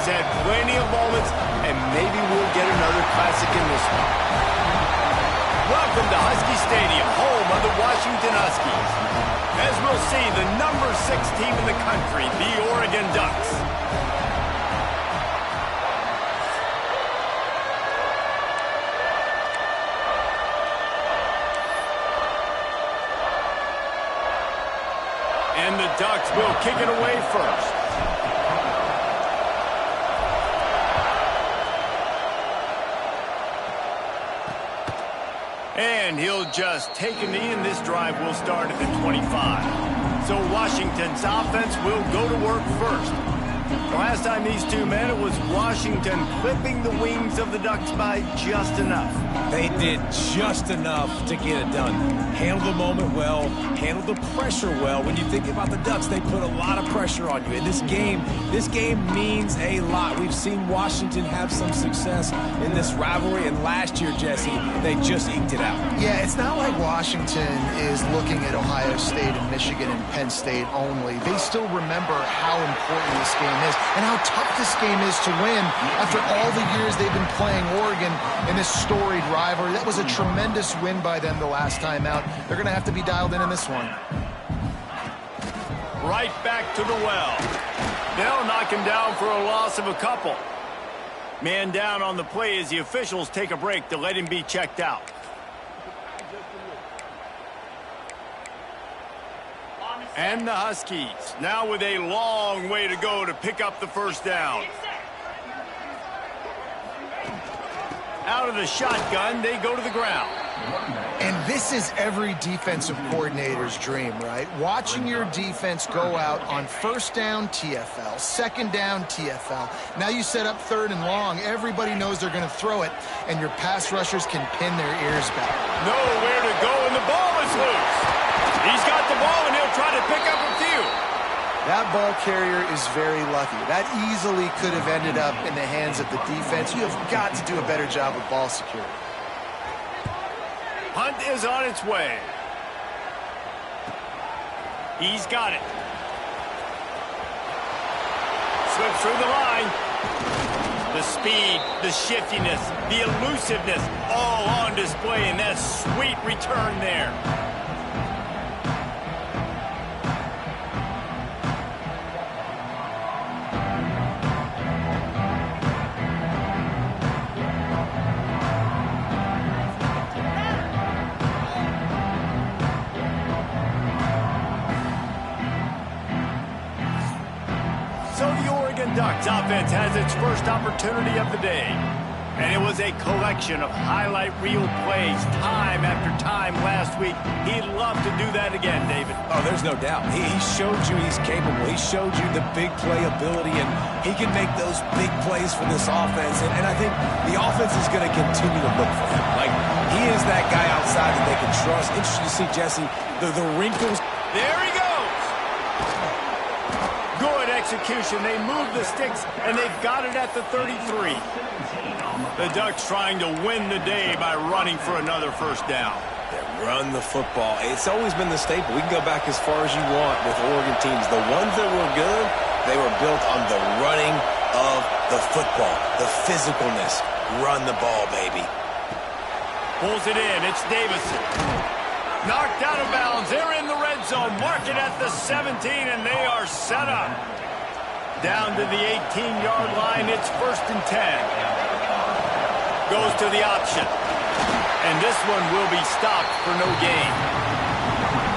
has had plenty of moments, and maybe we'll get another classic in this one. Welcome to Husky Stadium, home of the Washington Huskies. As we'll see, the number 6 team in the country, the Oregon Ducks. And the Ducks will kick it away first. And he'll just take a knee, and this drive will start at the 25. So Washington's offense will go to work first. Last time these two met, it was Washington clipping the wings of the Ducks by just enough. They did just enough to get it done. Handled the moment well, handled the pressure well. When you think about the Ducks, they put a lot of pressure on you. And this game means a lot. We've seen Washington have some success in this rivalry, and last year, Jesse, they just eked it out. Yeah, it's not like Washington is looking at Ohio State and Michigan and Penn State only. They still remember how important this game is and how tough this game is to win after all the years they've been playing Oregon in this storied rivalry. That was a tremendous win by them the last time out. They're going to have to be dialed in this one. Right back to the well. They'll knock him down for a loss of a couple. Man down on the play as the officials take a break to let him be checked out. And the Huskies now with a long way to go to pick up the first down. Out of the shotgun, they go to the ground. And this is every defensive coordinator's dream, right? Watching your defense go out on first down, TFL, second down, TFL. Now you set up third and long. Everybody knows they're going to throw it, and your pass rushers can pin their ears back. Nowhere to go, and the ball is loose. He's got the ball, and he'll try to pick up a few. That ball carrier is very lucky. That easily could have ended up in the hands of the defense. You have got to do a better job with ball security. Hunt is on its way. He's got it. Slips through the line. The speed, the shiftiness, the elusiveness, all on display, and that sweet return there. Ducks offense has its first opportunity of the day. And it was a collection of highlight reel plays time after time last week. He'd love to do that again, David. Oh, there's no doubt. He showed you he's capable. He showed you the big play ability, and he can make those big plays for this offense. And I think the offense is going to continue to look for him. Like, he is that guy outside that they can trust. Interesting to see, Jesse, the wrinkles. There he goes. Good execution. They move the sticks, and they've got it at the 33. The Ducks trying to win the day by running for another first down. They run the football. It's always been the staple. We can go back as far as you want with Oregon teams. The ones that were good, they were built on the running of the football, the physicalness. Run the ball, baby. Pulls it in. It's Davison. Knocked out of bounds. They're in the red zone. Mark it at the 17, and they are set up. Down to the 18-yard line. It's 1st and 10. Goes to the option. And this one will be stopped for no gain.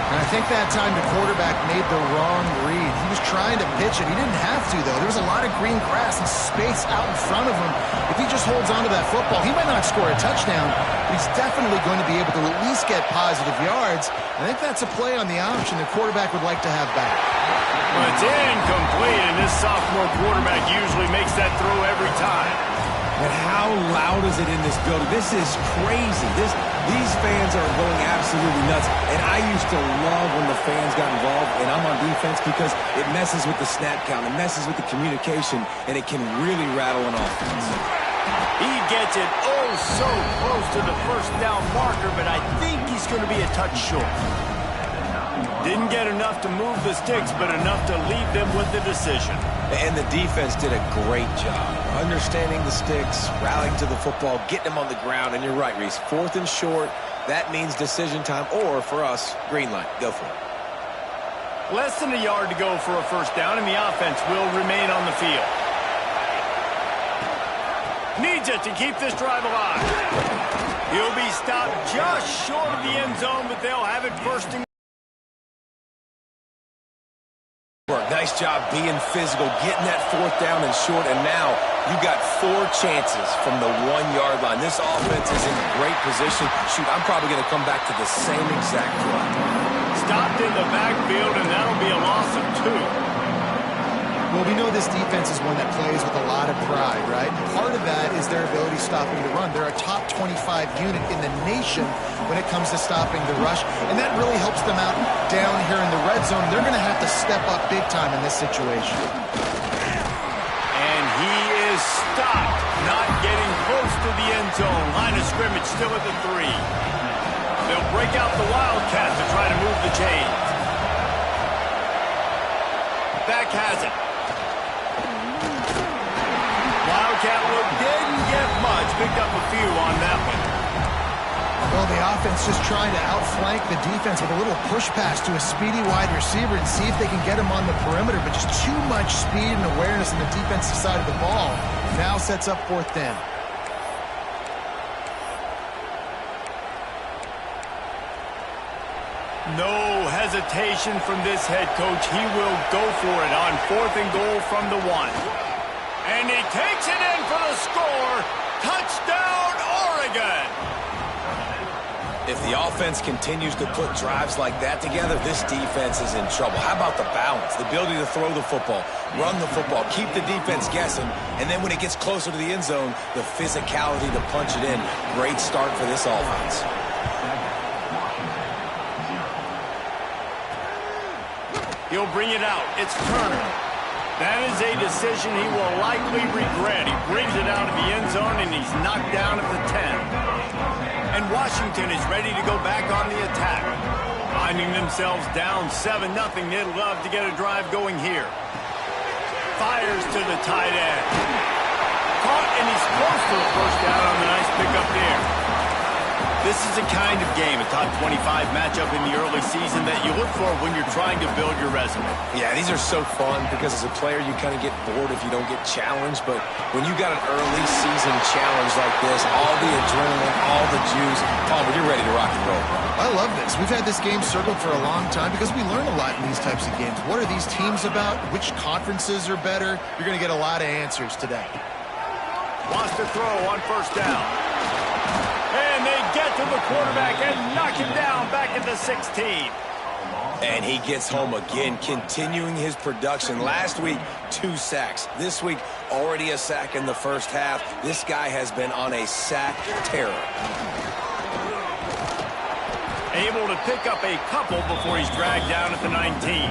And I think that time the quarterback made the wrong read. He was trying to pitch it. He didn't have to, though. There was a lot of green grass and space out in front of him. If he just holds on to that football, he might not score a touchdown, but he's definitely going to be able to at least get positive yards. I think that's a play on the option the quarterback would like to have back. Well, it's incomplete, and this sophomore quarterback usually makes that throw every time. And how loud is it in this building? This is crazy. These fans are going absolutely nuts. And I used to love when the fans got involved, and I'm on defense, because it messes with the snap count. It messes with the communication, and it can really rattle an offense. He gets it so close to the first down marker, but I think he's going to be a touch short. Didn't get enough to move the sticks, but enough to leave them with the decision. And the defense did a great job understanding the sticks, rallying to the football, getting them on the ground. And you're right, Reese. 4th and short, that means decision time. Or, for us, green light. Go for it. Less than a yard to go for a first down, and the offense will remain on the field. Needs it to keep this drive alive. He'll be stopped just short of the end zone, but they'll have it first and nice job being physical, getting that 4th down and short, and now you got 4 chances from the 1-yard line. This offense is in great position. Shoot, I'm probably going to come back to the same exact play. Stopped in the backfield, and that'll be a loss of 2. Well, we know this defense is one that plays with a lot of pride, right? And part of that is their ability stopping the run. They're a top 25 unit in the nation when it comes to stopping the rush, and that really helps them out down here in the red zone. They're going to have to step up big time in this situation. And he is stopped, not getting close to the end zone. Line of scrimmage still at the 3. They'll break out the Wildcat to try to move the chains. Back has it. Wildcat look didn't get much. Picked up a few on that one. Well, the offense just trying to outflank the defense with a little push pass to a speedy wide receiver and see if they can get him on the perimeter, but just too much speed and awareness on the defensive side of the ball. Now sets up 4th down. No hesitation from this head coach. He will go for it on 4th and goal from the 1. And he takes it in for the score. Touchdown, Oregon! If the offense continues to put drives like that together, this defense is in trouble. How about the balance, the ability to throw the football, run the football, keep the defense guessing, and then when it gets closer to the end zone, the physicality to punch it in. Great start for this offense. He'll bring it out. It's Turner. That is a decision he will likely regret. He brings it out of the end zone, and he's knocked down at the 10. And Washington is ready to go back on the attack. Finding themselves down 7-0, they'd love to get a drive going here. Fires to the tight end. Caught, and he's close to a first down on the nice pickup there. This is the kind of game, a top 25 matchup in the early season, that you look for when you're trying to build your resume. Yeah, these are so fun because as a player, you kind of get bored if you don't get challenged. But when you got an early season challenge like this, all the adrenaline, all the juice, Palmer, you're ready to rock and roll. I love this. We've had this game circled for a long time because we learn a lot in these types of games. What are these teams about? Which conferences are better? You're going to get a lot of answers today. Wants to throw on first down. And they get to the quarterback and knock him down back at the 16. And he gets home again, continuing his production. Last week, 2 sacks. This week, already a sack in the first half. This guy has been on a sack terror. Able to pick up a couple before he's dragged down at the 19.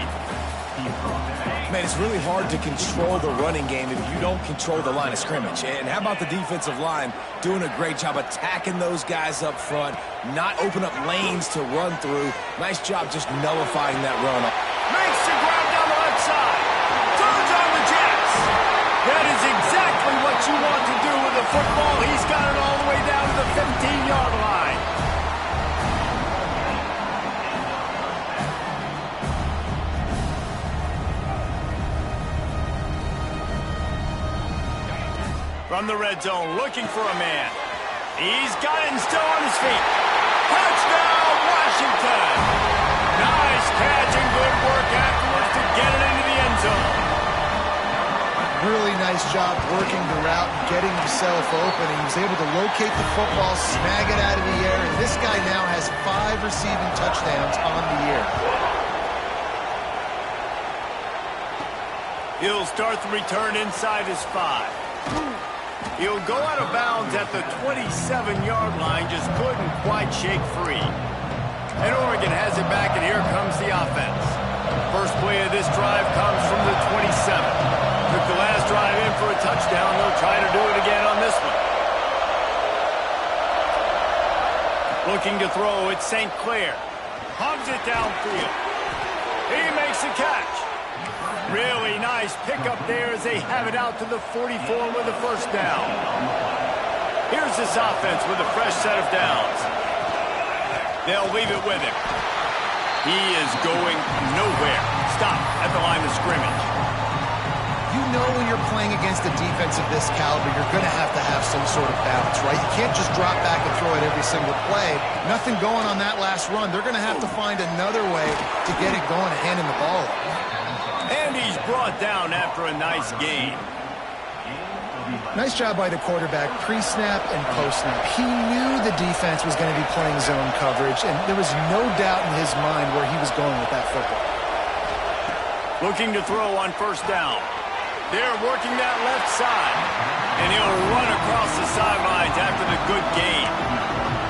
Man, it's really hard to control the running game if you don't control the line of scrimmage. And how about the defensive line doing a great job attacking those guys up front, not open up lanes to run through. Nice job just nullifying that run. Makes the grab down the left side. Turns on the Jets. That is exactly what you want to do with the football. He's got it all the way down to the 15-yard line. From the red zone, looking for a man. He's got it and still on his feet. Touchdown, Washington! Nice catch and good work afterwards to get it into the end zone. Really nice job working the route and getting himself open. He was able to locate the football, snag it out of the air, and this guy now has 5 receiving touchdowns on the year. He'll start the return inside his 5. He'll go out of bounds at the 27-yard line, just couldn't quite shake free. And Oregon has it back, and here comes the offense. First play of this drive comes from the 27. Took the last drive in for a touchdown. They'll try to do it again on this one. Looking to throw, it's St. Clair. Hums it downfield. He makes the catch. Really nice pickup there as they have it out to the 44 with a first down. Here's this offense with a fresh set of downs. They'll leave it with him. He is going nowhere. Stop at the line of scrimmage. You know when you're playing against a defense of this caliber, you're going to have some sort of balance, right? You can't just drop back and throw it every single play. Nothing going on that last run. They're going to have to find another way to get it going and handing the ball off. And he's brought down after a nice gain. Nice job by the quarterback, pre-snap and post-snap. He knew the defense was going to be playing zone coverage, and there was no doubt in his mind where he was going with that football. Looking to throw on first down. They're working that left side, and he'll run across the sidelines after the good gain.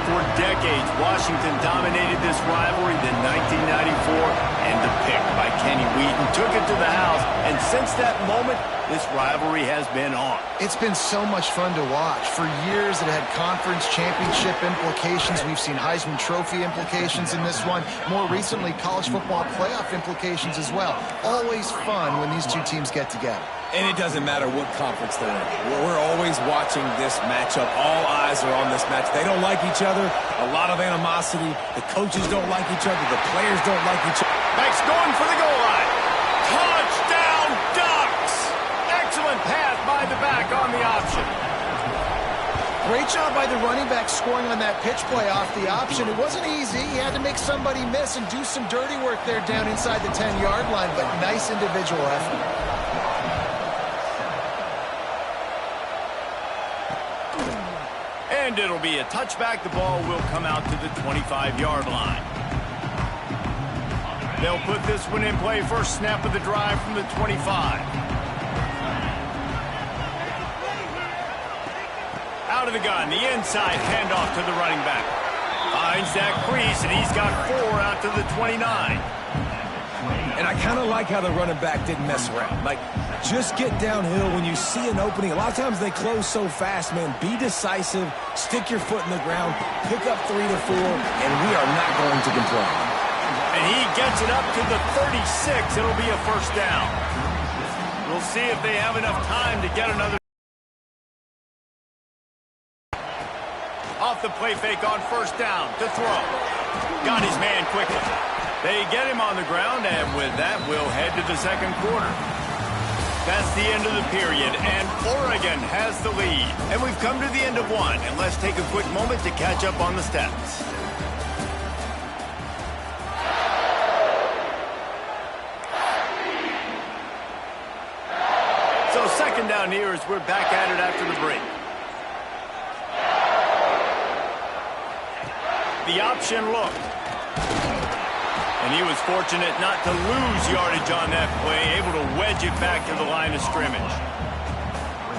For decades, Washington dominated this rivalry. Then 1994, and the pick by Kenny Wheaton took it to the house, and since that moment, this rivalry has been on. It's been so much fun to watch. For years, it had conference championship implications. We've seen Heisman Trophy implications in this one. More recently, college football playoff implications as well. Always fun when these two teams get together. And it doesn't matter what conference they're in. We're always watching this matchup. All eyes are on this match. They don't like each other. A lot of animosity. The coaches don't like each other. The players don't like each other. Max going for the goal line. Touchdown, Ducks! Excellent pass by the back on the option. Great job by the running back scoring on that pitch play off the option. It wasn't easy. He had to make somebody miss and do some dirty work there down inside the 10-yard line, but nice individual effort. And it'll be a touchback. The ball will come out to the 25-yard line. They'll put this one in play. First snap of the drive from the 25. Out of the gun, the inside handoff to the running back. Finds that crease, and he's got 4 out to the 29. And I kind of like how the running back didn't mess around. Like, just get downhill when you see an opening. A lot of times they close so fast, man. Be decisive, stick your foot in the ground, pick up 3 to 4, and we are not going to complain. And he gets it up to the 36. It'll be a first down. We'll see if they have enough time to get another. Off the play fake on first down to throw. Got his man quickly. They get him on the ground, and with that, we'll head to the second quarter. That's the end of the period, and Oregon has the lead. And we've come to the end of one, and let's take a quick moment to catch up on the stats. So second down here as we're back at it after the break. The option look. And he was fortunate not to lose yardage on that play, able to wedge it back to the line of scrimmage.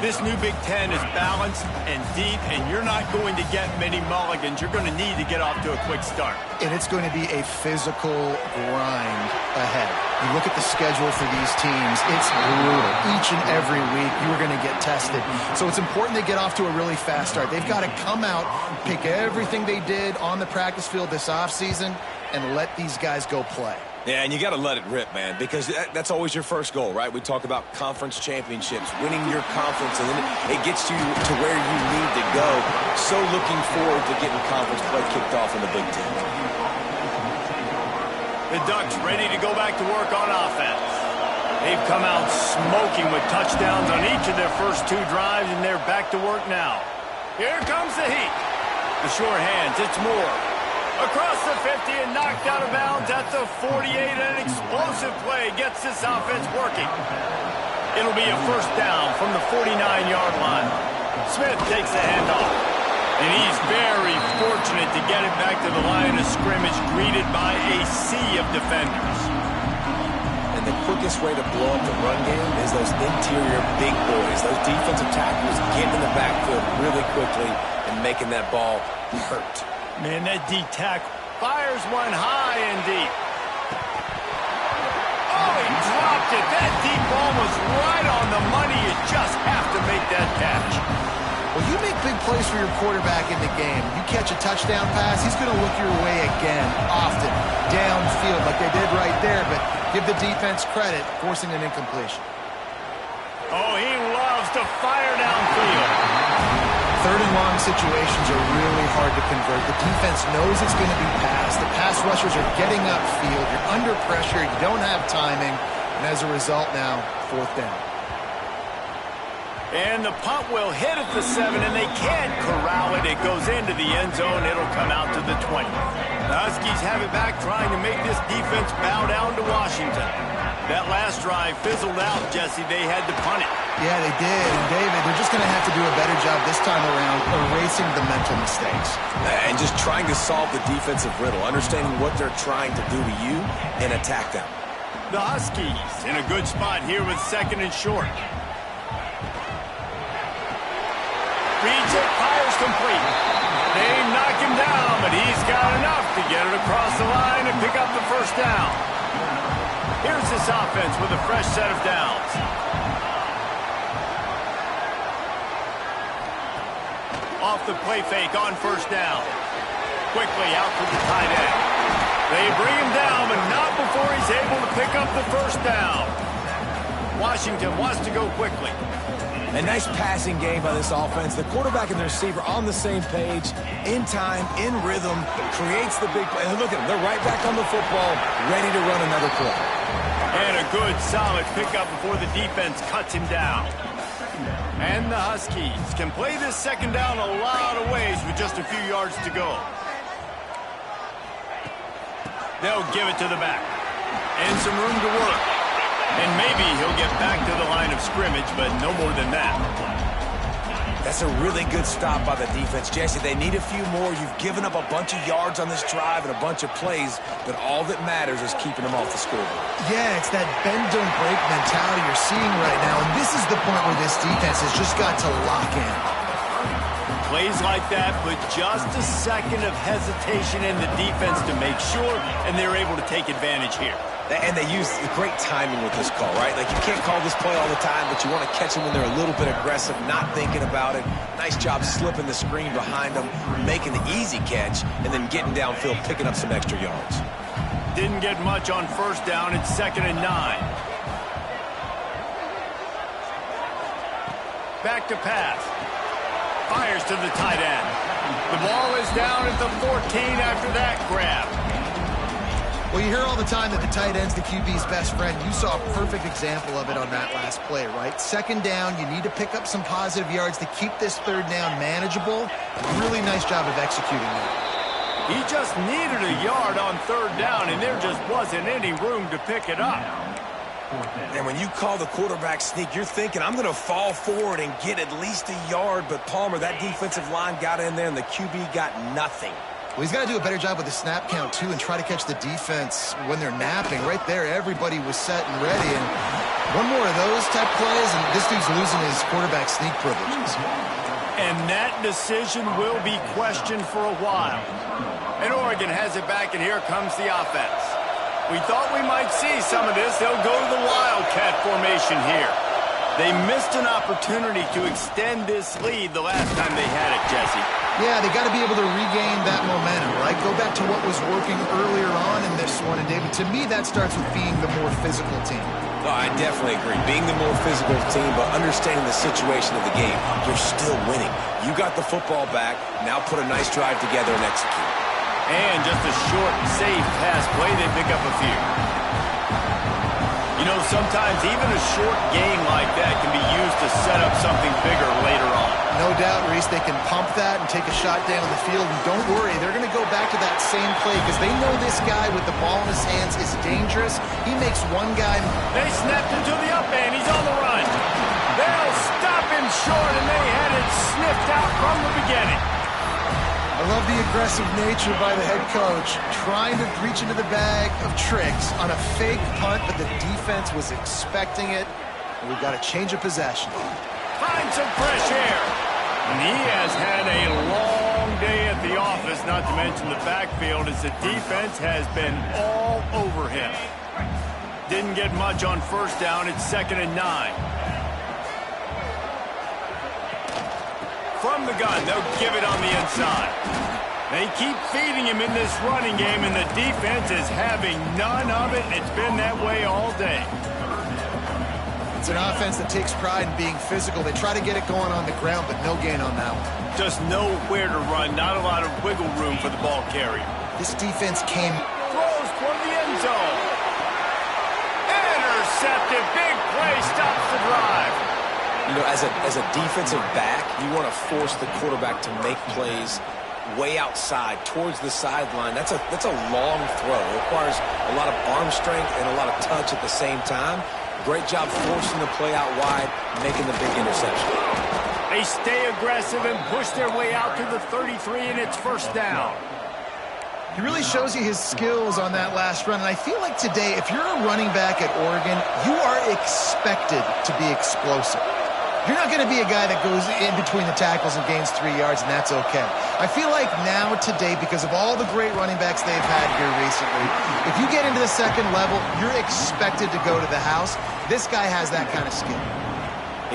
This new Big Ten is balanced and deep, and you're not going to get many mulligans. You're going to need to get off to a quick start. And it's going to be a physical grind ahead. You look at the schedule for these teams, it's brutal. Each and every week, you are going to get tested. So it's important they get off to a really fast start. They've got to come out, pick everything they did on the practice field this offseason, and let these guys go play. Yeah, and you got to let it rip, man, because that's always your first goal, right? We talk about conference championships, winning your conference, and then it gets you to where you need to go. So looking forward to getting conference play kicked off in the Big Ten. The Ducks ready to go back to work on offense. They've come out smoking with touchdowns on each of their first 2 drives, and they're back to work now. Here comes the heat. The short hands, it's Moore. Across the 50 and knocked out of bounds at the 48. An explosive play gets this offense working. It'll be a first down from the 49-yard line. Smith takes the handoff. And he's very fortunate to get it back to the line of scrimmage, greeted by a sea of defenders. And the quickest way to blow up the run game is those interior big boys, those defensive tackles getting in the backfield really quickly and making that ball hurt. Man, that deep tackle fires one high and deep. Oh, he dropped it. That deep ball was right on the money. You just have to make that catch. Well, you make big plays for your quarterback in the game. You catch a touchdown pass, he's going to look your way again, often, downfield like they did right there. But Give the defense credit, forcing an incompletion. Oh, he loves to fire downfield. Third and long situations are really hard to convert. The defense knows it's going to be passed. The pass rushers are getting upfield. You're under pressure. You don't have timing. And as a result now, fourth down. And the punt will hit at the 7, and they can't corral it. It goes into the end zone. It'll come out to the 20. The Huskies have it back, trying to make this defense bow down to Washington. That last drive fizzled out, Jesse. They had to punt it. Yeah, they did. And, David, they're just going to have to do a better job this time around erasing the mental mistakes. And just trying to solve the defensive riddle, understanding what they're trying to do to you and attack them. The Huskies in a good spot here with 2nd and short. Reads it, fires complete. They knock him down, but he's got enough to get it across the line and pick up the first down. Here's this offense with a fresh set of downs. Off the play fake on first down. Quickly out for the tight end. They bring him down, but not before he's able to pick up the first down. Washington wants to go quickly. A nice passing game by this offense. The quarterback and the receiver on the same page, in time, in rhythm, creates the big play. And look at them. They're right back on the football, ready to run another play. And a good, solid pickup before the defense cuts him down. And the Huskies can play this second down a lot of ways with just a few yards to go. They'll give it to the back. And some room to work. And maybe he'll get back to the line of scrimmage, but no more than that. That's a really good stop by the defense, Jesse. They need a few more. You've given up a bunch of yards on this drive and a bunch of plays, but all that matters is keeping them off the scoreboard. Yeah, it's that bend, don't break mentality you're seeing right now, and this is the point where this defense has just got to lock in. Plays like that put just a second of hesitation in the defense to make sure, and they're able to take advantage here. And they use great timing with this call, right? Like, you can't call this play all the time, but you want to catch them when they're a little bit aggressive, not thinking about it. Nice job slipping the screen behind them, making the easy catch, and then getting downfield, picking up some extra yards. Didn't get much on first down. It's 2nd and 9. Back to pass. Fires to the tight end. The ball is down at the 14 after that grab. Well, you hear all the time that the tight end's the QB's best friend. You saw a perfect example of it on that last play, right? Second down, you need to pick up some positive yards to keep this third down manageable. Really nice job of executing that. He just needed a yard on third down, and there just wasn't any room to pick it up. And when you call the quarterback sneak, you're thinking, I'm going to fall forward and get at least a yard. But Palmer, that defensive line got in there, and the QB got nothing. Well, he's got to do a better job with the snap count, too, and try to catch the defense when they're napping. Right there, everybody was set and ready. And one more of those type plays, and this dude's losing his quarterback sneak privileges. And that decision will be questioned for a while. And Oregon has it back, and here comes the offense. We thought we might see some of this. They'll go to the Wildcat formation here. They missed an opportunity to extend this lead the last time they had it, Jesse. Yeah, they got to be able to regain that momentum, right? Go back to what was working earlier on in this one. And, David, to me, that starts with being the more physical team. Oh, I definitely agree. Being the more physical team, but understanding the situation of the game, you're still winning. You got the football back. Now put a nice drive together and execute. And just a short, safe pass play, they pick up a few. You know, sometimes even a short game like that can be used to set up something bigger later on. No doubt, Reese, they can pump that and take a shot down the field. And don't worry, they're going to go back to that same play because they know this guy with the ball in his hands is dangerous. He makes one guy. They snapped him to the up end. He's on the run. They'll stop him short, and they had it sniffed out from the beginning. I love the aggressive nature by the head coach, trying to reach into the bag of tricks on a fake punt, but the defense was expecting it, and we've got a change of possession. Find some fresh air. And he has had a long day at the office, not to mention the backfield, as the defense has been all over him. Didn't get much on first down. It's 2nd and 9. From the gun, they'll give it on the inside. They keep feeding him in this running game, and the defense is having none of it. It's been that way all day. It's an offense that takes pride in being physical. They try to get it going on the ground, but no gain on that one. Just nowhere to run, not a lot of wiggle room for the ball carrier. This defense came... Throws toward the end zone. Intercepted. Big play stops the drive. You know, as a defensive back, you want to force the quarterback to make plays way outside towards the sideline. That's a long throw. It requires a lot of arm strength and a lot of touch at the same time. Great job forcing the play out wide, making the big interception. They stay aggressive and push their way out to the 33, and it's first down. He really shows you his skills on that last run. And I feel like today, if you're a running back at Oregon, you are expected to be explosive. You're not going to be a guy that goes in between the tackles and gains 3 yards, and that's okay. I feel like now, today, because of all the great running backs they've had here recently, if you get into the second level, you're expected to go to the house. This guy has that kind of skill.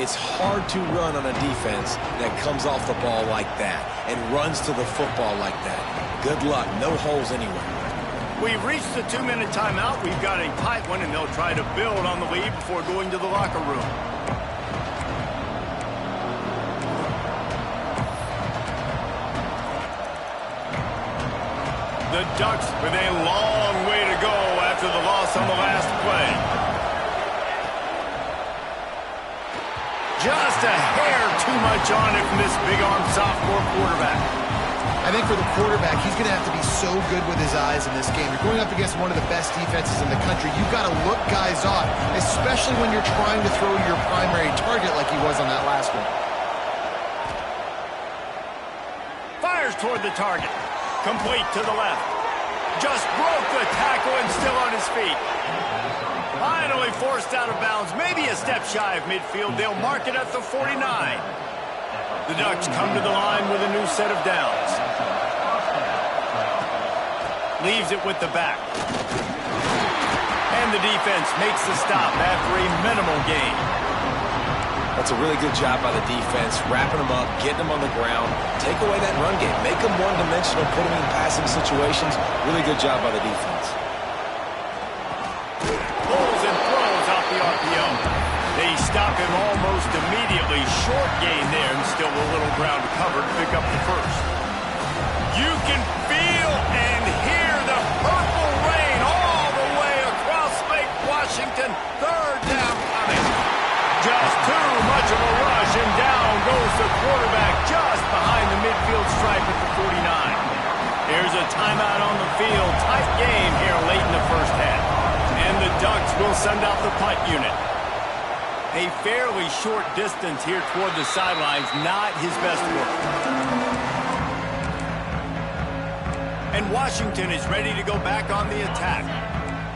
It's hard to run on a defense that comes off the ball like that and runs to the football like that. Good luck. No holes anywhere. We've reached the 2-minute timeout. We've got a tight one, and they'll try to build on the lead before going to the locker room. The Ducks with a long way to go after the loss on the last play. Just a hair too much on it from this big-arm sophomore quarterback. I think for the quarterback, he's going to have to be so good with his eyes in this game. You're going up against one of the best defenses in the country. You've got to look guys off, especially when you're trying to throw your primary target like he was on that last one. Fires toward the target. Complete to the left. Just broke the tackle and still on his feet. Finally forced out of bounds. Maybe a step shy of midfield. They'll mark it at the 49. The Ducks come to the line with a new set of downs. Leaves it with the back. And the defense makes the stop after a minimal gain. That's a really good job by the defense, wrapping them up, getting them on the ground, take away that run game, make them one-dimensional, put them in passing situations. Really good job by the defense. Pulls and throws off the RPO. They stop him almost immediately. Short gain there, and still a little ground covered to pick up the first. You can feel and hear the purple rain all the way across Lake Washington. Third down coming. Just too much of a rush, and down goes the quarterback just behind the midfield stripe at the 49. There's a timeout on the field. Tight game here late in the first half. And the Ducks will send out the punt unit. A fairly short distance here toward the sidelines, not his best work. And Washington is ready to go back on the attack.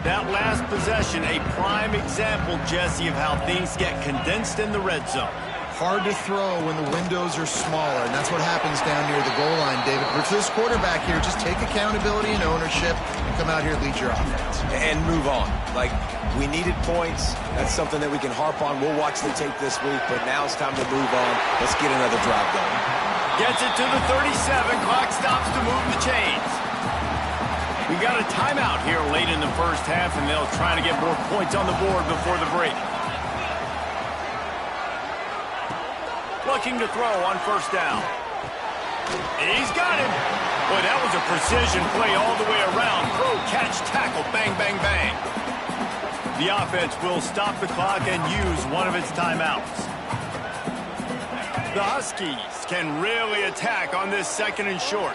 That last possession, a prime example, Jesse, of how things get condensed in the red zone. Hard to throw when the windows are smaller, and that's what happens down near the goal line, David. But for this quarterback here, just take accountability and ownership and come out here and lead your offense. And move on. Like, we needed points. That's something that we can harp on. We'll watch the tape this week, but now it's time to move on. Let's get another drive going. Gets it to the 37. Clock stops to move the chains. We got a timeout here late in the first half, and they'll try to get more points on the board before the break. Looking to throw on first down. He's got him. Boy, that was a precision play all the way around. Throw, catch, tackle, bang, bang, bang. The offense will stop the clock and use one of its timeouts. The Huskies can really attack on this second and short.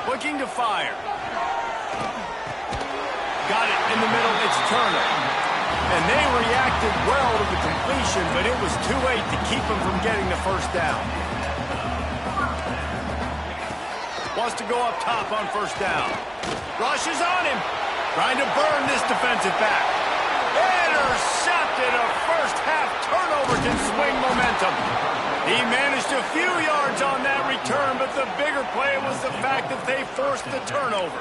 Looking to fire. Got it in the middle. It's Turner. And they reacted well to the completion, but it was too late to keep them from getting the first down. Wants to go up top on first down. Rushes on him. Trying to burn this defensive back. Intercepted. A first-half turnover can swing momentum. He managed a few yards on that return, but the bigger play was the fact that they forced the turnover.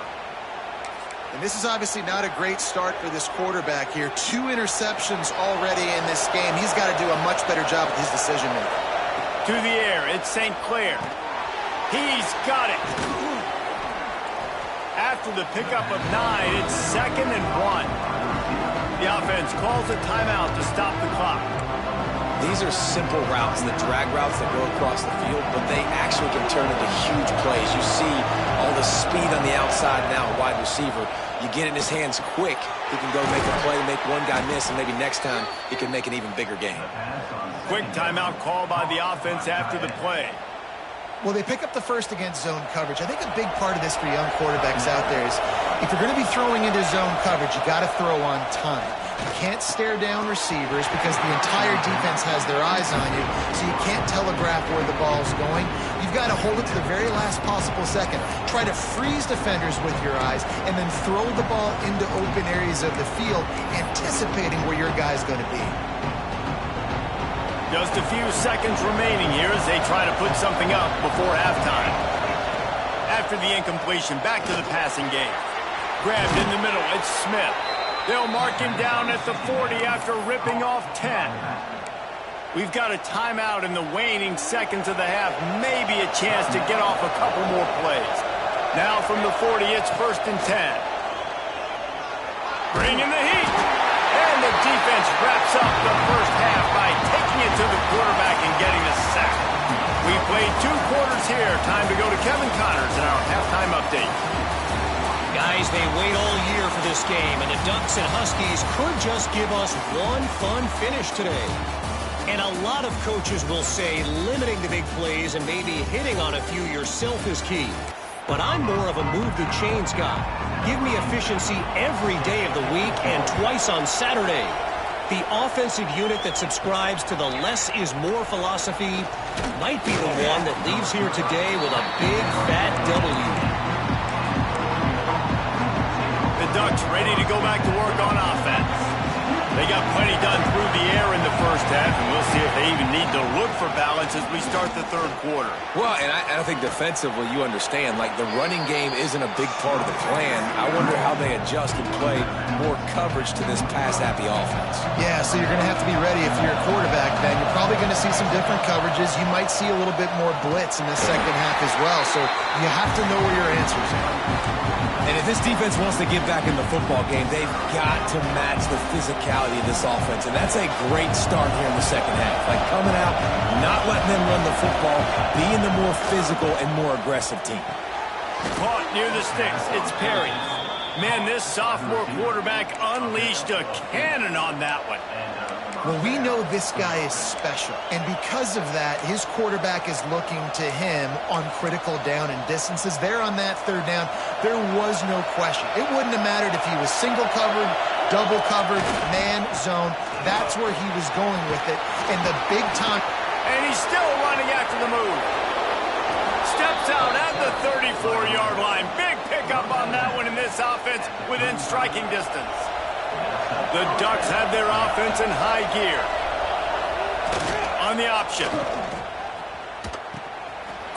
And this is obviously not a great start for this quarterback here. 2 interceptions already in this game. He's got to do a much better job with his decision-making. To the air, it's St. Clair. He's got it. After the pickup of 9, it's 2nd and 1. The offense calls a timeout to stop the clock. These are simple routes, the drag routes that go across the field, but they actually can turn into huge plays. You see all the speed on the outside now, wide receiver. You get in his hands quick, he can go make a play, make one guy miss, and maybe next time he can make an even bigger game. Quick timeout call by the offense after the play. Well, they pick up the first against zone coverage. I think a big part of this for young quarterbacks out there is if you're going to be throwing into zone coverage, you got to throw on time. You can't stare down receivers because the entire defense has their eyes on you, so you can't telegraph where the ball's going. You've got to hold it to the very last possible second. Try to freeze defenders with your eyes, and then throw the ball into open areas of the field, anticipating where your guy's going to be. Just a few seconds remaining here as they try to put something up before halftime. After the incompletion, back to the passing game. Grabbed in the middle, it's Smith. They'll mark him down at the 40 after ripping off 10. We've got a timeout in the waning seconds of the half. Maybe a chance to get off a couple more plays. Now from the 40, it's 1st and 10. Bringing the heat. And the defense wraps up the first half by taking it to the quarterback and getting a sack. We played 2 quarters here. Time to go to Kevin Connors in our halftime update. Guys, they wait all year for this game, and the Ducks and Huskies could just give us one fun finish today. And a lot of coaches will say limiting the big plays and maybe hitting on a few yourself is key. But I'm more of a move the chains guy. Give me efficiency every day of the week and twice on Saturday. The offensive unit that subscribes to the less is more philosophy might be the one that leaves here today with a big fat W. The Ducks ready to go back to work on offense. They got plenty done through the air in the first half, and we'll see if they even need to look for balance as we start the 3rd quarter. Well, and I think defensively, you understand, like the running game isn't a big part of the plan. I wonder how they adjust and play more coverage to this pass-happy offense. Yeah, so you're going to have to be ready if you're a quarterback, then. You're probably going to see some different coverages. You might see a little bit more blitz in the second half as well, so you have to know where your answers are. And if this defense wants to get back in the football game, they've got to match the physicality of this offense. And that's a great start here in the second half. Like coming out, not letting them run the football, being the more physical and more aggressive team. Caught near the sticks. It's Perry. Man, this sophomore quarterback unleashed a cannon on that one. Well, we know this guy is special, and because of that, his quarterback is looking to him on critical down and distances. There on that 3rd down, there was no question. It wouldn't have mattered if he was single covered, double covered, man, zone. That's where he was going with it, and the big time. And he's still running after the move. Steps out at the 34-yard line. Big pickup on that one in this offense within striking distance. The Ducks have their offense in high gear. On the option.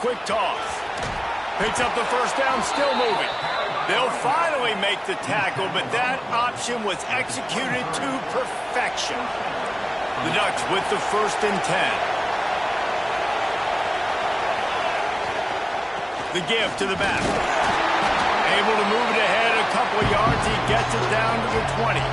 Quick toss. Picks up the first down, still moving. They'll finally make the tackle, but that option was executed to perfection. The Ducks with the 1st and 10. The give to the back. Able to move it ahead a couple of yards. He gets it down to the 20.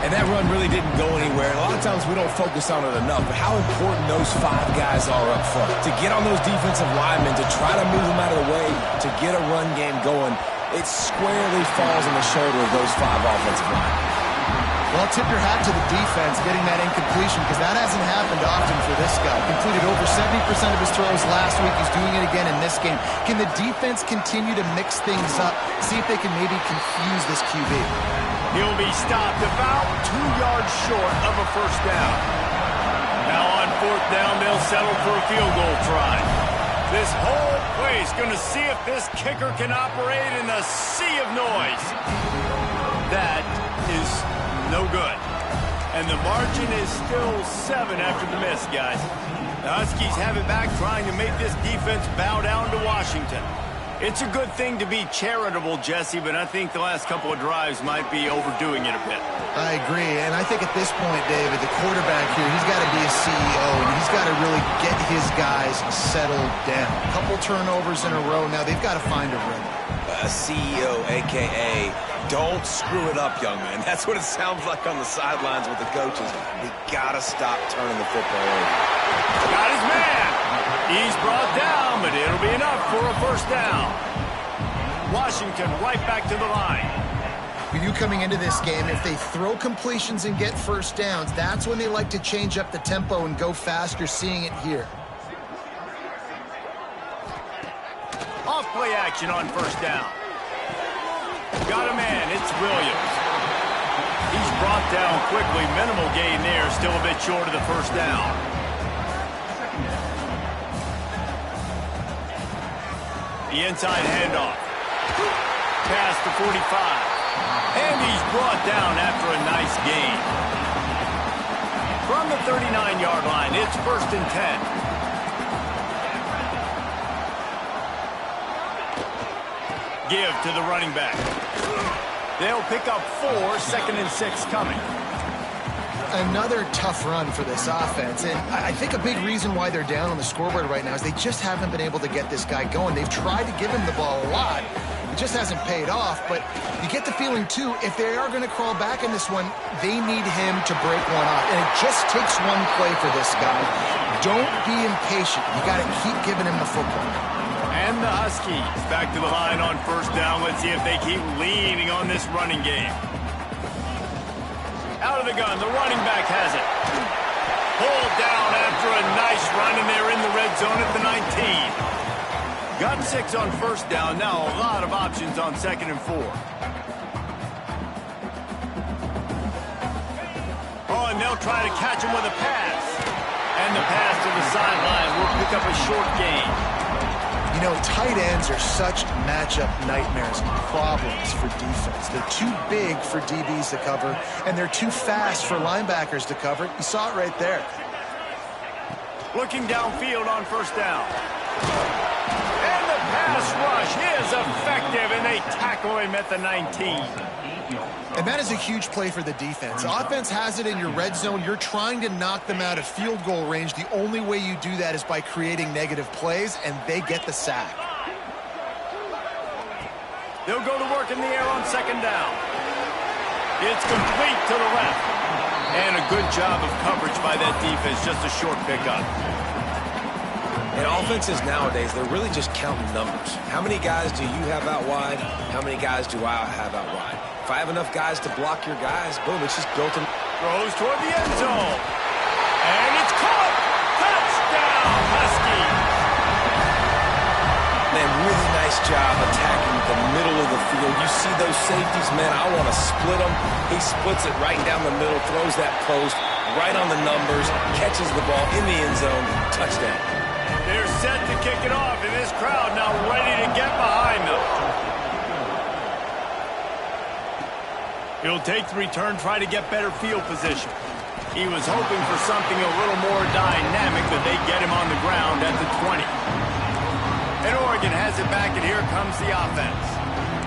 And that run really didn't go anywhere. And a lot of times we don't focus on it enough, but how important those 5 guys are up front. To get on those defensive linemen, to try to move them out of the way, to get a run game going, it squarely falls on the shoulder of those 5 offensive linemen. Well, tip your hat to the defense getting that incompletion because that hasn't happened often for this guy. Completed over 70% of his throws last week. He's doing it again in this game. Can the defense continue to mix things up, see if they can maybe confuse this QB? He'll be stopped about 2 yards short of a first down. Now on 4th down, they'll settle for a field goal try. This whole place going to see if this kicker can operate in the sea of noise. That is no good. And the margin is still 7 after the miss, guys. The Huskies have it back, trying to make this defense bow down to Washington. It's a good thing to be charitable, Jesse, but I think the last couple of drives might be overdoing it a bit. I agree, and I think at this point, David, the quarterback here, he's got to be a CEO, and he's got to really get his guys settled down. A couple turnovers in a row. Now they've got to find a rhythm. A CEO, a.k.a. don't screw it up, young man. That's what it sounds like on the sidelines with the coaches. We got to stop turning the football over. Got his man. He's brought down, but it'll be enough for a first down. Washington right back to the line. For you coming into this game, if they throw completions and get first downs, that's when they like to change up the tempo and go fast. You're seeing it here. Off play action on first down. Got a man. It's Williams. He's brought down quickly. Minimal gain there. Still a bit short of the first down. The inside handoff. Pass to 45. And he's brought down after a nice gain. From the 39-yard line, it's 1st and 10. Give to the running back. They'll pick up 4, 2nd and 6 coming. Another tough run for this offense, and I think a big reason why they're down on the scoreboard right now is they just haven't been able to get this guy going. They've tried to give him the ball a lot. It just hasn't paid off, but you get the feeling, too, if they are going to crawl back in this one, they need him to break one off, and it just takes one play for this guy. Don't be impatient. You got to keep giving him the football. And the Huskies back to the line on first down. Let's see if they keep leaning on this running game. Out of the gun, the running back has it. Pulled down after a nice run, and they're in the red zone at the 19. Got 6 on first down. Now a lot of options on 2nd and 4. Oh, and they'll try to catch him with a pass. And the pass to the sideline will pick up a short gain. You know, tight ends are such matchup nightmares and problems for defense. They're too big for DBs to cover, and they're too fast for linebackers to cover. You saw it right there. Looking downfield on first down. And the pass rush is effective, and they tackle him at the 19. And that is a huge play for the defense. Offense has it in your red zone. You're trying to knock them out of field goal range. The only way you do that is by creating negative plays, and they get the sack. They'll go to work in the air on 2nd down. It's complete to the left. And a good job of coverage by that defense. Just a short pickup. And offenses nowadays, they're really just counting numbers. How many guys do you have out wide? How many guys do I have out wide? If I have enough guys to block your guys, boom, it's just built in. Throws toward the end zone. And it's caught. Touchdown, Husky. Man, really nice job attacking the middle of the field. You see those safeties, man, I want to split them. He splits it right down the middle, throws that post right on the numbers, catches the ball in the end zone, touchdown. They're set to kick it off, and this crowd now ready to get behind them. He'll take the return, try to get better field position. He was hoping for something a little more dynamic, but they get him on the ground at the 20. And Oregon has it back, and here comes the offense.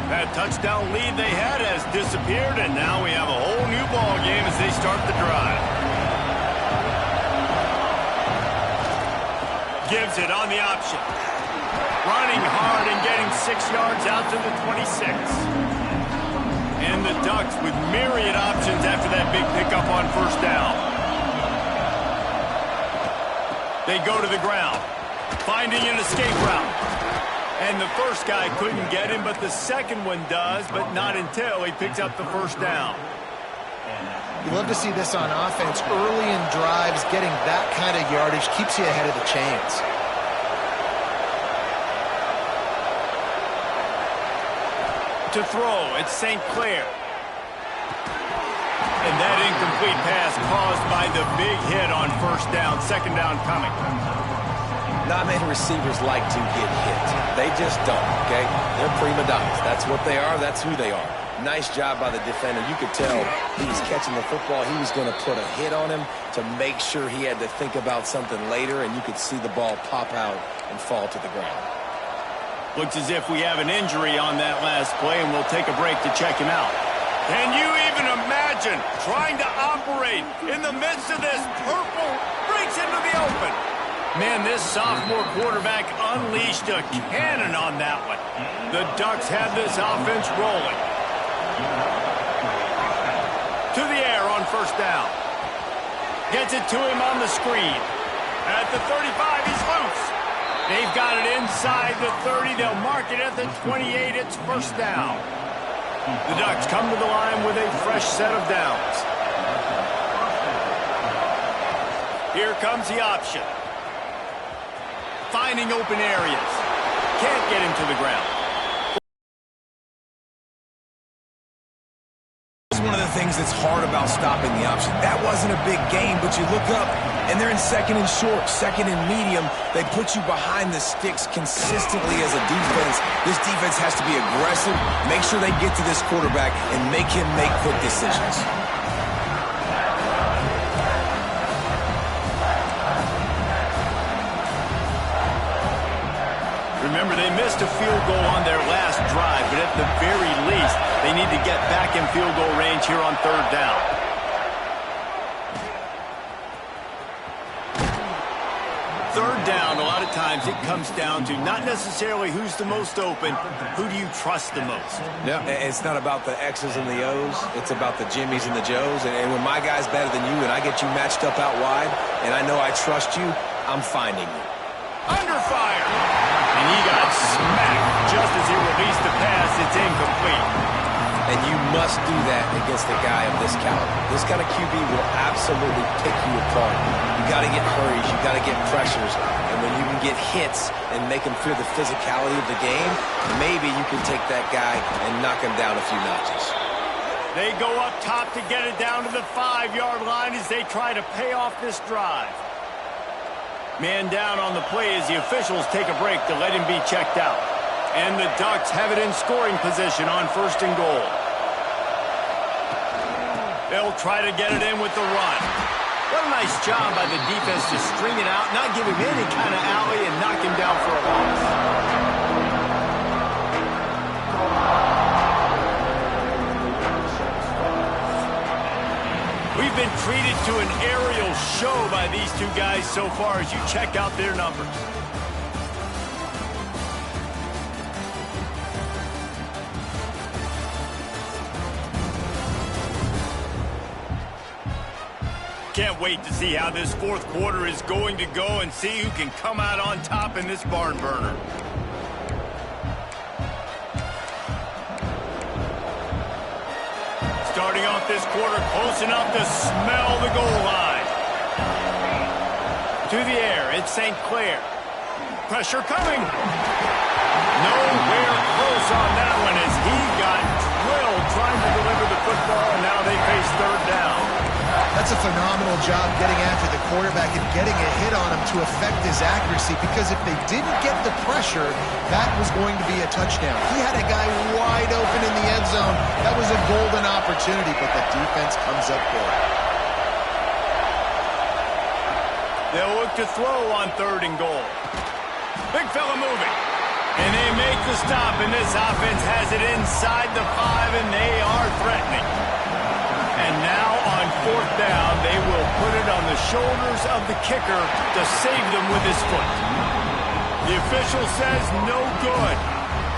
That touchdown lead they had has disappeared, and now we have a whole new ball game as they start the drive. Gives it on the option. Running hard and getting 6 yards out to the 26. And the Ducks with myriad options after that big pickup on first down. They go to the ground, finding an escape route. And the first guy couldn't get him, but the second one does, but not until he picks up the first down. You love to see this on offense. Early in drives, getting that kind of yardage keeps you ahead of the chains. To throw, it's St. Clair. And that incomplete pass caused by the big hit on first down. 2nd down coming. Not many receivers like to get hit. They just don't, okay? They're prima donnas. That's what they are. That's who they are. Nice job by the defender. You could tell he was catching the football. He was going to put a hit on him to make sure he had to think about something later, and you could see the ball pop out and fall to the ground. Looks as if we have an injury on that last play, and we'll take a break to check him out. Can you even imagine trying to operate in the midst of this? Purple breaks into the open. Man, this sophomore quarterback unleashed a cannon on that one. The Ducks have this offense rolling. To the air on first down. Gets it to him on the screen. At the 35, he's loose. They've got it inside the 30. They'll mark it at the 28. It's first down. The Ducks come to the line with a fresh set of downs. Here comes the option. Finding open areas. Can't get him to the ground. One of the things that's hard about stopping the option. That wasn't a big gain, but you look up, and they're in second and short, second and medium. They put you behind the sticks consistently as a defense. This defense has to be aggressive, make sure they get to this quarterback, and make him make quick decisions. Remember, they missed a field goal on their last drive, but at the very least, they need to get back in field goal range here on third down. Third down, a lot of times it comes down to not necessarily who's the most open, who do you trust the most? Yeah, it's not about the X's and the O's. It's about the Jimmies and the Joes. And when my guy's better than you and I get you matched up out wide, and I know I trust you, I'm finding you. Under fire! And he got smacked just as he released the pass. It's incomplete. And you must do that against a guy of this caliber. This kind of QB will absolutely pick you apart. You got to get hurries. You got to get pressures. And when you can get hits and make him feel the physicality of the game, maybe you can take that guy and knock him down a few notches. They go up top to get it down to the 5-yard line as they try to pay off this drive. Man down on the play as the officials take a break to let him be checked out. And the Ducks have it in scoring position on first and goal. They'll try to get it in with the run. What a nice job by the defense to string it out, not give him any kind of alley, and knock him down for a loss. We've been treated to an aerial show by these two guys so far as you check out their numbers. Can't wait to see how this fourth quarter is going to go and see who can come out on top in this barn burner. Starting off this quarter close enough to smell the goal line. To the air, it's St. Clair. Pressure coming. Nowhere close on that one as he got drilled trying to deliver the football, and now they face third down. That's a phenomenal job getting after the quarterback and getting a hit on him to affect his accuracy, because if they didn't get the pressure, that was going to be a touchdown. He had a guy wide open in the end zone. That was a golden opportunity, but the defense comes up big. They'll look to throw on third and goal. Big fella moving. And they make the stop, and this offense has it inside the 5, and they are threatening. And now on fourth down, they will put it on the shoulders of the kicker to save them with his foot. The official says no good.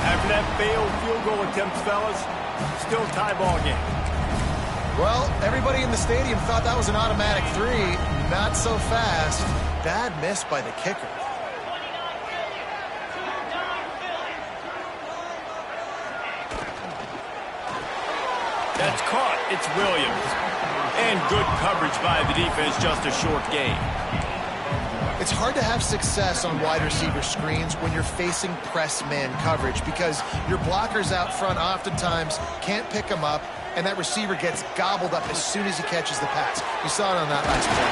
After that failed field goal attempt, fellas, still tie ball game. Well, everybody in the stadium thought that was an automatic 3. Not so fast. Bad miss by the kicker. That's caught. It's Williams. And good coverage by the defense, just a short gain. It's hard to have success on wide receiver screens when you're facing press man coverage, because your blockers out front oftentimes can't pick them up, and that receiver gets gobbled up as soon as he catches the pass. You saw it on that last play.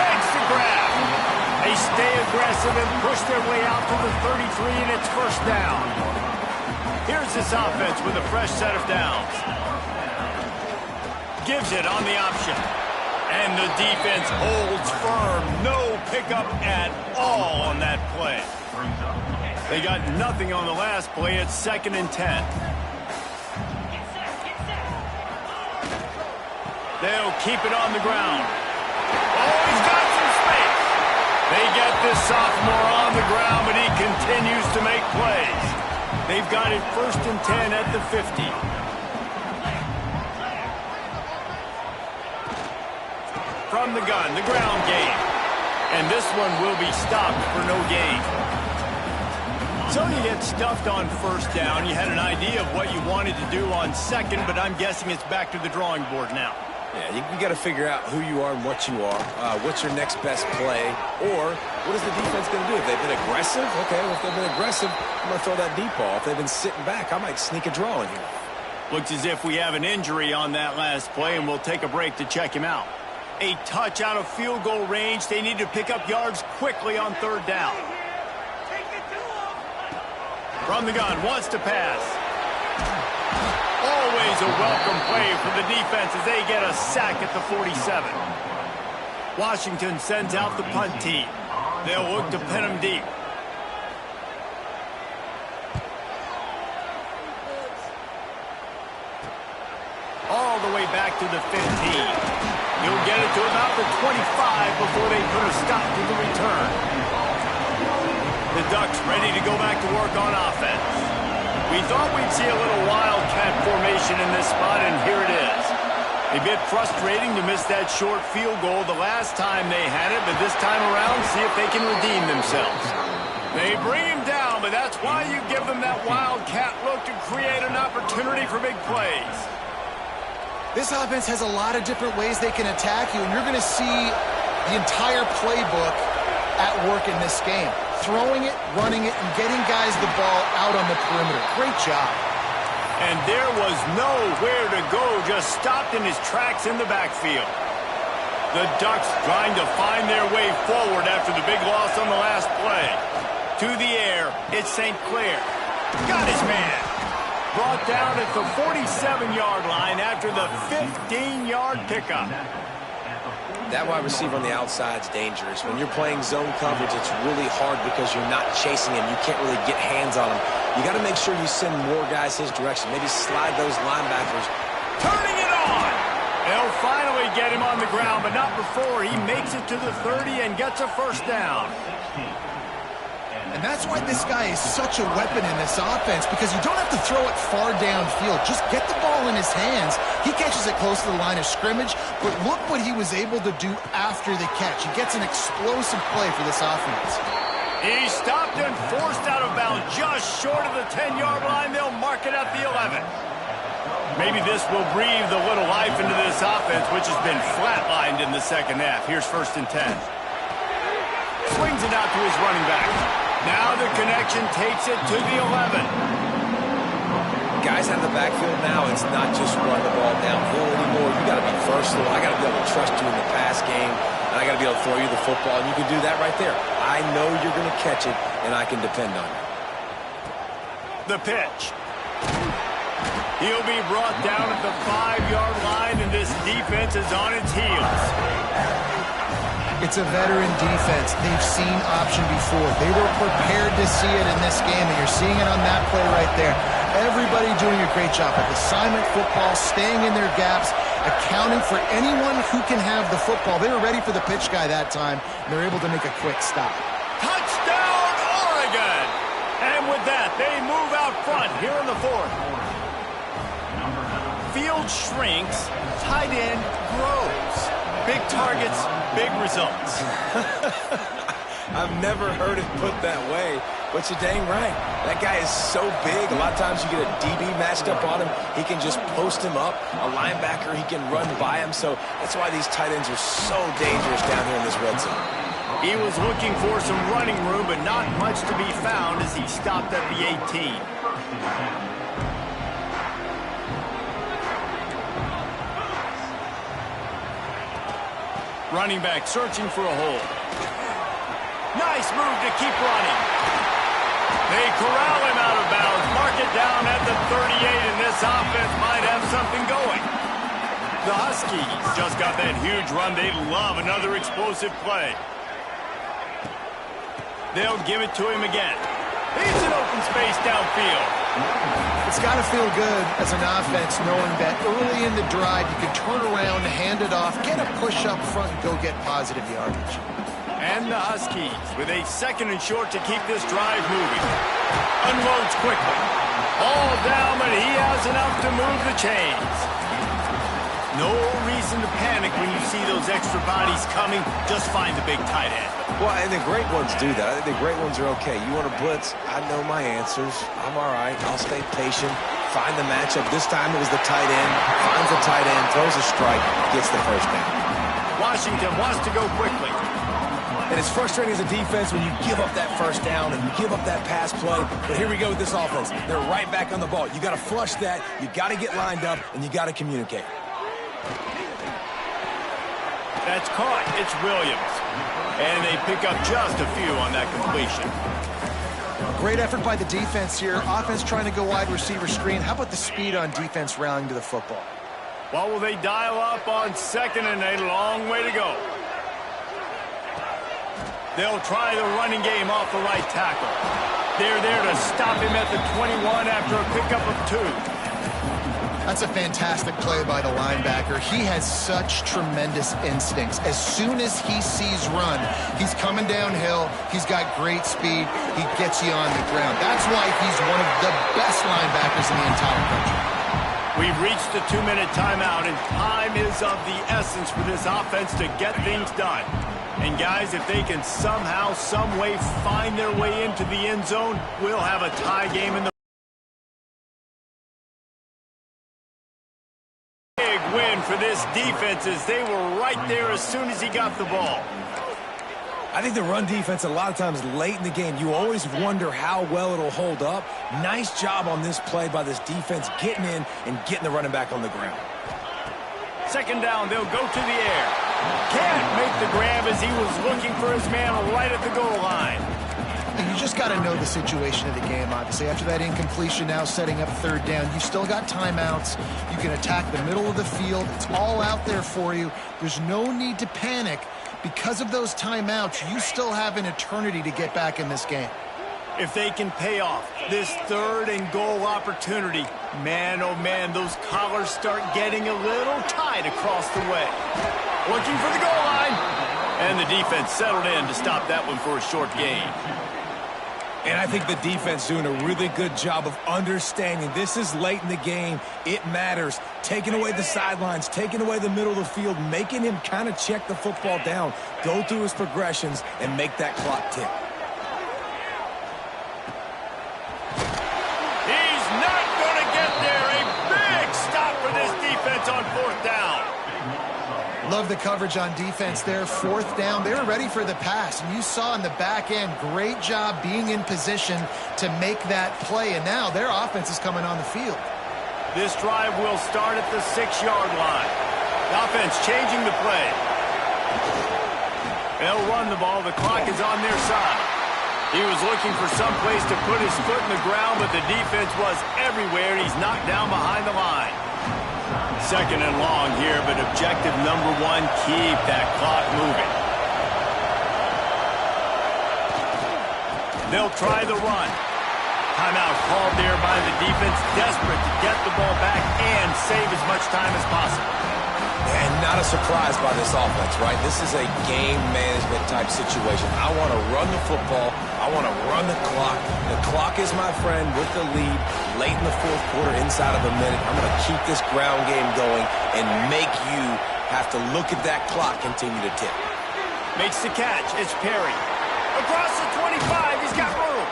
Makes the grab. They stay aggressive and push their way out to the 33, and it's first down. Here's this offense with a fresh set of downs. Gives it on the option. And the defense holds firm. No pickup at all on that play. They got nothing on the last play. It's 2nd and 10. They'll keep it on the ground. Oh, he's got some space. They get this sophomore on the ground, but he continues to make plays. They've got it 1st and 10 at the 50. From the gun, the ground game. And this one will be stopped for no gain. So you get stuffed on 1st down. You had an idea of what you wanted to do on 2nd, but I'm guessing it's back to the drawing board now. Yeah, you got to figure out who you are and what you are. What's your next best play? Or what is the defense going to do? If they've been aggressive, okay, well, if they've been aggressive, I'm going to throw that deep ball. If they've been sitting back, I might sneak a draw in here. Looks as if we have an injury on that last play, and we'll take a break to check him out. A touch out of field goal range. They need to pick up yards quickly on 3rd down. From the gun, wants to pass. Always a welcome play for the defense as they get a sack at the 47. Washington sends out the punt team. They'll look to pin them deep. All the way back to the 15. He'll get it to about the 25 before they put a stop to the return. The Ducks ready to go back to work on offense. We thought we'd see a little wildcat formation in this spot, and here it is. A bit frustrating to miss that short field goal the last time they had it, but this time around, see if they can redeem themselves. They bring him down, but that's why you give them that wildcat look to create an opportunity for big plays. This offense has a lot of different ways they can attack you, and you're going to see the entire playbook at work in this game. Throwing it, running it, and getting guys the ball out on the perimeter. Great job. And there was nowhere to go, just stopped in his tracks in the backfield. The Ducks trying to find their way forward after the big loss on the last play. To the air, it's St. Clair. Got his man. Brought down at the 47-yard line after the 15-yard pickup. That wide receiver on the outside is dangerous. When you're playing zone coverage, it's really hard because you're not chasing him. You can't really get hands on him. You got to make sure you send more guys his direction. Maybe slide those linebackers. Turning it on. They'll finally get him on the ground, but not before he makes it to the 30 and gets a 1st down. And that's why this guy is such a weapon in this offense, because you don't have to throw it far downfield. Just get the ball in his hands. He catches it close to the line of scrimmage, but look what he was able to do after the catch. He gets an explosive play for this offense. He stopped and forced out of bounds just short of the 10-yard line. They'll mark it at the 11. Maybe this will breathe a little life into this offense, which has been flatlined in the 2nd half. Here's 1st and 10. Swings it out to his running back. Now the connection takes it to the 11. Guys out of the backfield now, it's not just run the ball downhill anymore. You got to be versatile. I got to be able to trust you in the pass game, and I got to be able to throw you the football, and you can do that right there. I know you're going to catch it, and I can depend on you. The pitch. He'll be brought down at the 5-yard line, and this defense is on its heels. It's a veteran defense. They've seen option before. They were prepared to see it in this game, and you're seeing it on that play right there. Everybody doing a great job of assignment football, staying in their gaps, accounting for anyone who can have the football. They were ready for the pitch guy that time, and they're able to make a quick stop. Touchdown, Oregon! And with that, they move out front here in the 4th. Field shrinks, tight end grows. Big targets, big results. I've never heard it put that way, but you're dang right. That guy is so big. A lot of times you get a DB matched up on him. He can just post him up. A linebacker, he can run by him. So that's why these tight ends are so dangerous down here in this red zone. He was looking for some running room, but not much to be found as he stopped at the 18. Running back searching for a hole. Nice move to keep running. They corral him out of bounds, mark it down at the 38, and this offense might have something going. The Huskies just got that huge run. They love another explosive play. They'll give it to him again. He's in open space downfield. It's got to feel good as an offense knowing that early in the drive you can turn around, hand it off, get a push up front, and go get positive yardage. And the Huskies with a 2nd and short to keep this drive moving. Unloads quickly. All down, but he has enough to move the chains. No reason to panic when you see those extra bodies coming. Just find the big tight end. Well, and the great ones do that. I think the great ones are okay. You want to blitz? I know my answers. I'm all right. I'll stay patient. Find the matchup. This time it was the tight end. Finds the tight end, throws a strike, gets the first down. Washington wants to go quickly. And it's frustrating as a defense when you give up that first down and you give up that pass play. But here we go with this offense. They're right back on the ball. You got to flush that. You got to get lined up, and you got to communicate. That's caught. It's Williams. And they pick up just a few on that completion. Great effort by the defense here. Offense trying to go wide receiver screen. How about the speed on defense rallying to the football? Well, will they dial up on 2nd and a long way to go? They'll try the running game off the right tackle. They're there to stop him at the 21 after a pickup of 2. That's a fantastic play by the linebacker. He has such tremendous instincts. As soon as he sees run, he's coming downhill. He's got great speed. He gets you on the ground. That's why he's one of the best linebackers in the entire country. We've reached the 2-minute timeout, and time is of the essence for this offense to get things done. And guys, if they can somehow, some way find their way into the end zone, we'll have a tie game in the big win for this defense as they were right there as soon as he got the ball. I think the run defense, a lot of times late in the game, you always wonder how well it'll hold up. Nice job on this play by this defense, getting in and getting the running back on the ground. 2nd down, they'll go to the air. Can't make the grab as he was looking for his man right at the goal line. You just got to know the situation of the game, obviously. After that incompletion, now setting up 3rd down, you still got timeouts. You can attack the middle of the field. It's all out there for you. There's no need to panic. Because of those timeouts, you still have an eternity to get back in this game. If they can pay off this 3rd and goal opportunity, man, oh man, those collars start getting a little tight across the way. Looking for the goal line. And the defense settled in to stop that one for a short gain. And I think the defense doing a really good job of understanding this is late in the game. It matters. Taking away the sidelines, taking away the middle of the field, making him kind of check the football down, go through his progressions, and make that clock tick. He's not going to get there. A big stop for this defense on 4th down. Love the coverage on defense there. 4th down. They were ready for the pass. And you saw in the back end, great job being in position to make that play. And now their offense is coming on the field. This drive will start at the 6-yard line. The offense changing the play. They'll run the ball. The clock is on their side. He was looking for some place to put his foot in the ground, but the defense was everywhere. He's knocked down behind the line. 2nd and long here, but objective number 1, keep that clock moving. They'll try the run. Timeout called there by the defense, desperate to get the ball back and save as much time as possible. And not a surprise by this offense, right? This is a game management type situation. I want to run the football. I want to run the clock. The clock is my friend with the lead. Late in the 4th quarter, inside of a minute, I'm going to keep this ground game going and make you have to look at that clock continue to tick. Makes the catch. It's Perry. Across the 25, he's got room.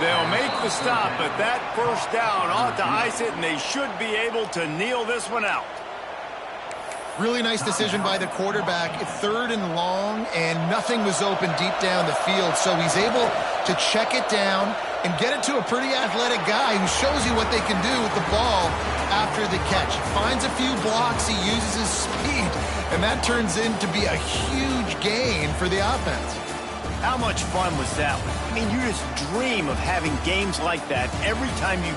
They'll make the stop, but that 1st down ought to ice it, and they should be able to kneel this one out. Really nice decision by the quarterback. 3rd and long, and nothing was open deep down the field. So he's able to check it down and get it to a pretty athletic guy who shows you what they can do with the ball after the catch. He finds a few blocks, he uses his speed, and that turns into be a huge gain for the offense. How much fun was that one? I mean, you just dream of having games like that every time you